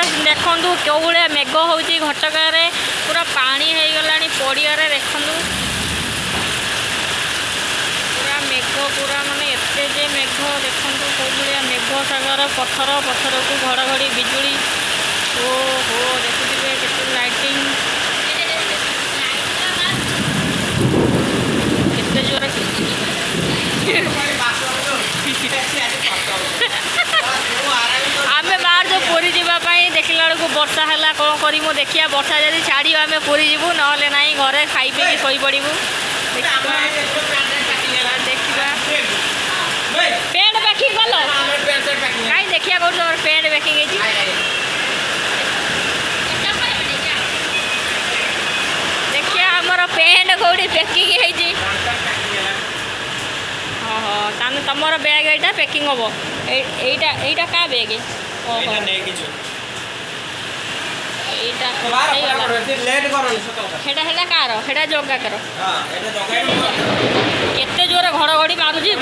देखु क्यों भाया मेघ हो घटगार पूरा पानी हो गला पड़िया देखु पूरा मेघ पूरा माने एते जे मेघ देखु कौ भाया मेघ सागर पथर पथर को घड़घड़ी बिजुली ओहो देखुए केते लाइटिंग केते जोर आमे बाहर जो पूरी जावाई देखला बेलू वर्षा है कौन करूँ देखिया वर्षा जब छाड़ आम पूरी जीवु ना ना घरे खाई पी शोई पड़ू देखा पेंट पैकिंग कल कहीं देखिया कौन पेंट पैकिंग देखिया आमर पेंट कौटी पैकिंग हाँ तुमर बैग यहाँ पैकिंग हम यहीटा क्या बैग कार जगा कर केते जोर घड़घड़ी मारुची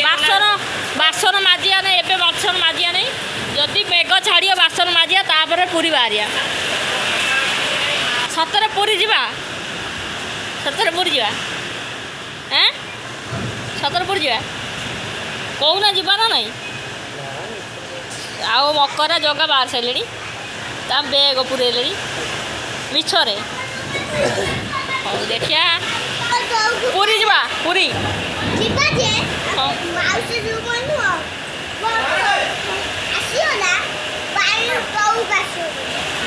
बासन बासन माजिया नहीं एवं बासन माजिया नहीं जदि मेघ छाड़ बासन माजिया तापर पूरी बाहर सतरे पूरी जा सतरे पूरी जा सतरे पूरी जा कौना जीवा ना नहीं आओ मकरा जगह बाहर सारे ता बेग पुरेले मिछरे हाँ देखिया पूरी जा पूरी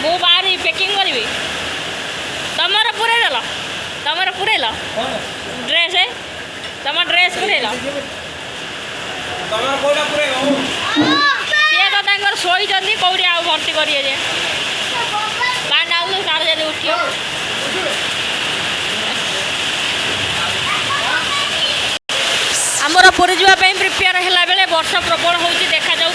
मु बाहर पैकिंग करी तमर पुरेल ड्रेस तुम ड्रेस पुरेल सी तो शोई कौटी आ भर्ती करेंगे बांध आउ तार जब उठ आमर पूरी जावाई प्रिपेयर है बेले वर्षा प्रबल हो देखा जाऊ